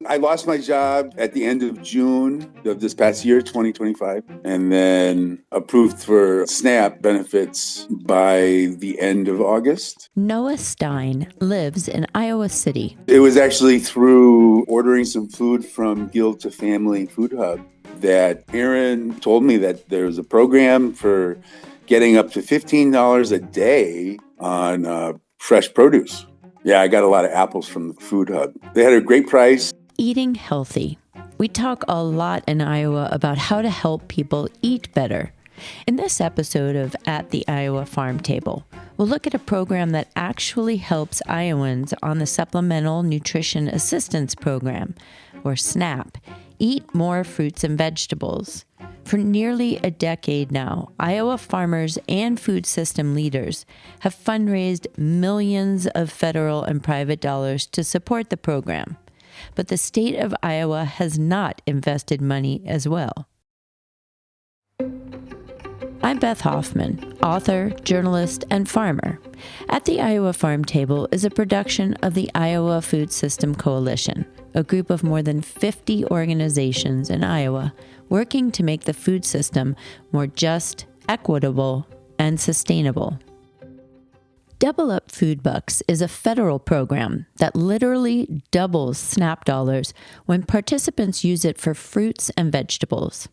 I lost my job at the end of June of this past year, 2025, and then approved for SNAP benefits by the end of August. Noah Stein lives in Iowa City. It was actually through ordering some food from Guild to Family Food Hub that Aaron told me that there was a program for getting up to $15 a day on fresh produce. Yeah, I got a lot of apples from the Food Hub. They had a great price. Eating healthy. We talk a lot in Iowa about how to help people eat better. In this episode of At the Iowa Farm Table, we'll look at a program that actually helps Iowans on the Supplemental Nutrition Assistance Program, or SNAP, eat more fruits and vegetables. For nearly a decade now, Iowa farmers and food system leaders have fundraised millions of federal and private dollars to support the program. But the state of Iowa has not invested money as well. I'm Beth Hoffman, author, journalist, and farmer. At the Iowa Farm Table is a production of the Iowa Food System Coalition, a group of more than 50 organizations in Iowa working to make the food system more just, equitable, and sustainable. Double Up Food Bucks is a federal program that literally doubles SNAP dollars when participants use it for fruits and vegetables.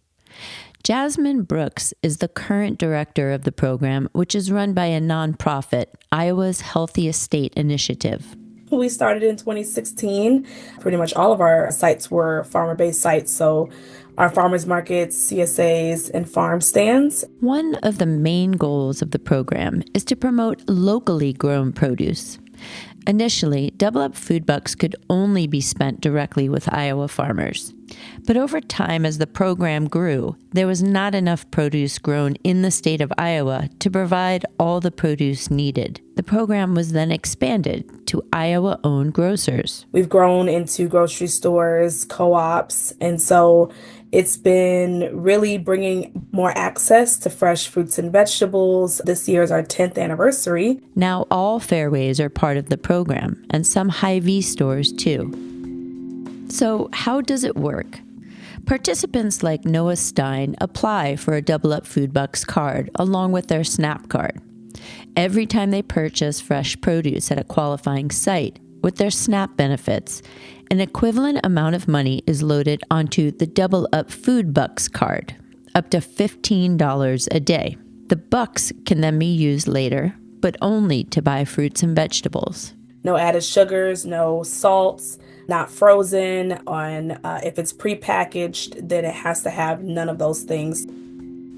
Jasmine Brooks is the current director of the program, which is run by a nonprofit, Iowa's Healthiest State Initiative. We started in 2016. Pretty much all of our sites were farmer-based sites, so our farmers markets, CSAs, and farm stands. One of the main goals of the program is to promote locally grown produce. Initially, Double Up Food Bucks could only be spent directly with Iowa farmers. But over time, as the program grew, there was not enough produce grown in the state of Iowa to provide all the produce needed. The program was then expanded to Iowa-owned grocers. We've grown into grocery stores, co-ops, and so it's been really bringing more access to fresh fruits and vegetables. This year is our 10th anniversary. Now all fairways are part of the program, and some Hy-Vee stores too. So how does it work? Participants like Noah Stein apply for a Double Up Food Bucks card along with their SNAP card. Every time they purchase fresh produce at a qualifying site with their SNAP benefits, an equivalent amount of money is loaded onto the Double Up Food Bucks card, up to $15 a day. The bucks can then be used later, but only to buy fruits and vegetables. No added sugars, no salts, not frozen. If it's prepackaged, then it has to have none of those things.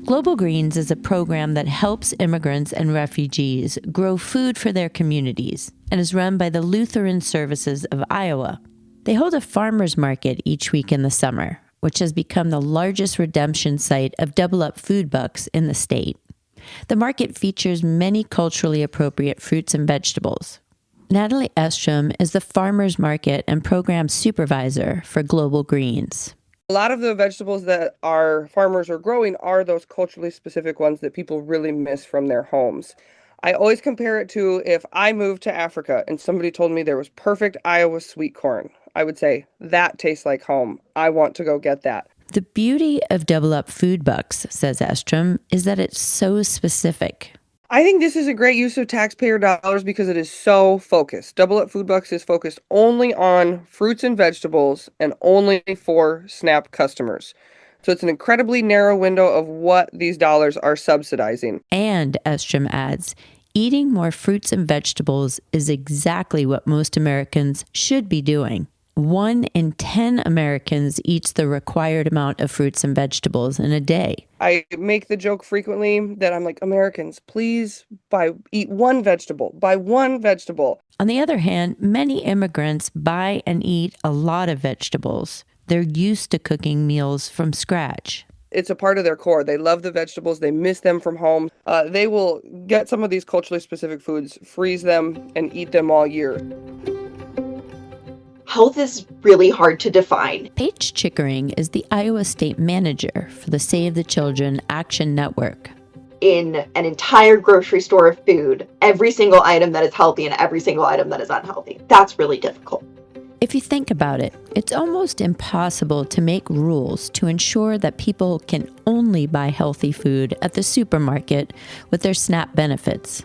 Global Greens is a program that helps immigrants and refugees grow food for their communities and is run by the Lutheran Services of Iowa. They hold a farmers market each week in the summer, which has become the largest redemption site of Double Up Food Bucks in the state. The market features many culturally appropriate fruits and vegetables. Natalie Estrom is the farmers market and program supervisor for Global Greens. A lot of the vegetables that our farmers are growing are those culturally specific ones that people really miss from their homes. I always compare it to if I moved to Africa and somebody told me there was perfect Iowa sweet corn. I would say, that tastes like home. I want to go get that. The beauty of Double Up Food Bucks, says Estrom, is that it's so specific. I think this is a great use of taxpayer dollars because it is so focused. Double Up Food Bucks is focused only on fruits and vegetables and only for SNAP customers. So it's an incredibly narrow window of what these dollars are subsidizing. And, Estrom adds, eating more fruits and vegetables is exactly what most Americans should be doing. 1 in 10 Americans eats the required amount of fruits and vegetables in a day. I make the joke frequently that I'm like, Americans, please eat one vegetable. Buy one vegetable. On the other hand, many immigrants buy and eat a lot of vegetables. They're used to cooking meals from scratch. It's a part of their core. They love the vegetables. They miss them from home. They will get some of these culturally specific foods, freeze them, and eat them all year. Health is really hard to define. Paige Chickering is the Iowa State Manager for the Save the Children Action Network. In an entire grocery store of food, every single item that is healthy and every single item that is unhealthy. That's really difficult. If you think about it, it's almost impossible to make rules to ensure that people can only buy healthy food at the supermarket with their SNAP benefits.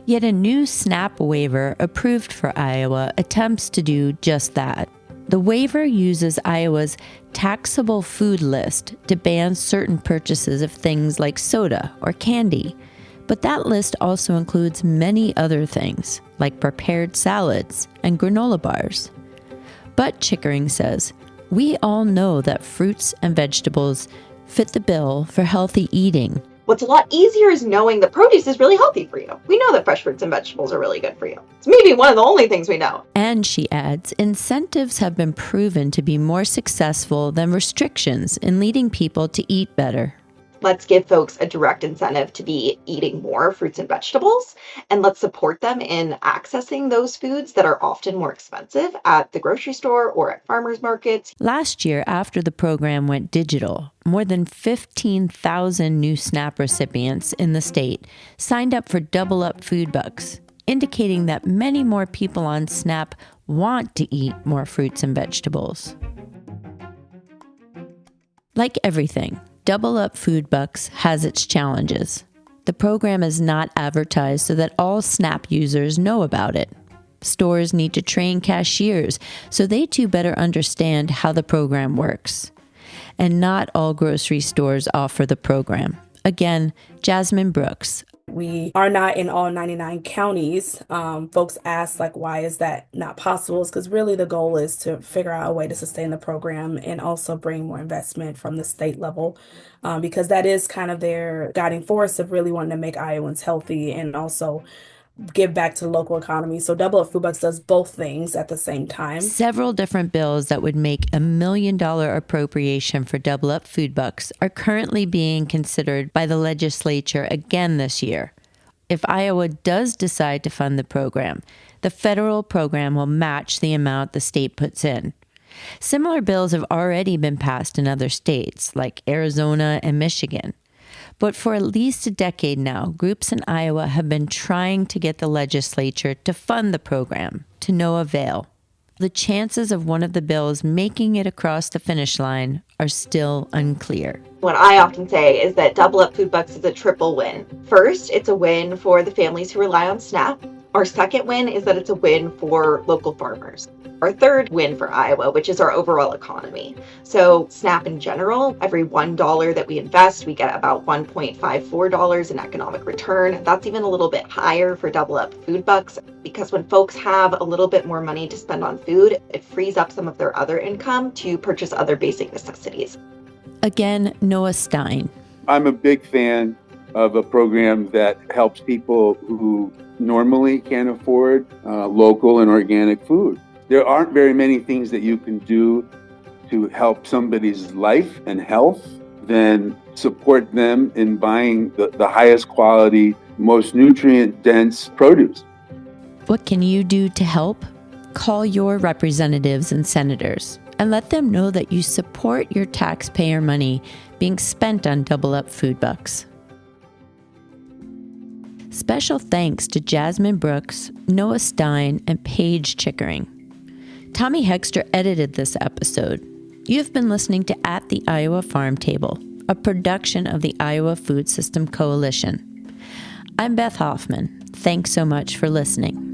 Yet a new SNAP waiver approved for Iowa attempts to do just that. The waiver uses Iowa's taxable food list to ban certain purchases of things like soda or candy. But that list also includes many other things, like prepared salads and granola bars. But Chickering says, we all know that fruits and vegetables fit the bill for healthy eating. What's a lot easier is knowing that produce is really healthy for you. We know that fresh fruits and vegetables are really good for you. It's maybe one of the only things we know. And she adds, incentives have been proven to be more successful than restrictions in leading people to eat better. Let's give folks a direct incentive to be eating more fruits and vegetables, and let's support them in accessing those foods that are often more expensive at the grocery store or at farmers markets. Last year, after the program went digital, more than 15,000 new SNAP recipients in the state signed up for Double Up Food Bucks, indicating that many more people on SNAP want to eat more fruits and vegetables. Like everything, Double Up Food Bucks has its challenges. The program is not advertised so that all SNAP users know about it. Stores need to train cashiers so they too better understand how the program works. And not all grocery stores offer the program. Again, Jasmine Brooks. We are not in all 99 counties. Folks ask, why is that not possible? It's because really the goal is to figure out a way to sustain the program and also bring more investment from the state level, because that is kind of their guiding force of really wanting to make Iowans healthy and also give back to the local economy. So Double Up Food Bucks does both things at the same time. Several different bills that would make $1 million appropriation for Double Up Food Bucks are currently being considered by the legislature again this year. If Iowa does decide to fund the program, the federal program will match the amount the state puts in. Similar bills have already been passed in other states, like Arizona and Michigan. But for at least a decade now, groups in Iowa have been trying to get the legislature to fund the program, to no avail. The chances of one of the bills making it across the finish line are still unclear. What I often say is that Double Up Food Bucks is a triple win. First, it's a win for the families who rely on SNAP. Our second win is that it's a win for local farmers. Our third win for Iowa, which is our overall economy. So SNAP in general, every $1 that we invest, we get about $1.54 in economic return. That's even a little bit higher for Double Up Food Bucks, because when folks have a little bit more money to spend on food, it frees up some of their other income to purchase other basic necessities. Again, Noah Stein. I'm a big fan of a program that helps people who normally can't afford local and organic food. There aren't very many things that you can do to help somebody's life and health than support them in buying the highest quality, most nutrient-dense produce. What can you do to help? Call your representatives and senators and let them know that you support your taxpayer money being spent on Double Up Food Bucks. Special thanks to Jasmine Brooks, Noah Stein, and Paige Chickering. Tommy Hexter edited this episode. You've been listening to At the Iowa Farm Table, a production of the Iowa Food System Coalition. I'm Beth Hoffman. Thanks so much for listening.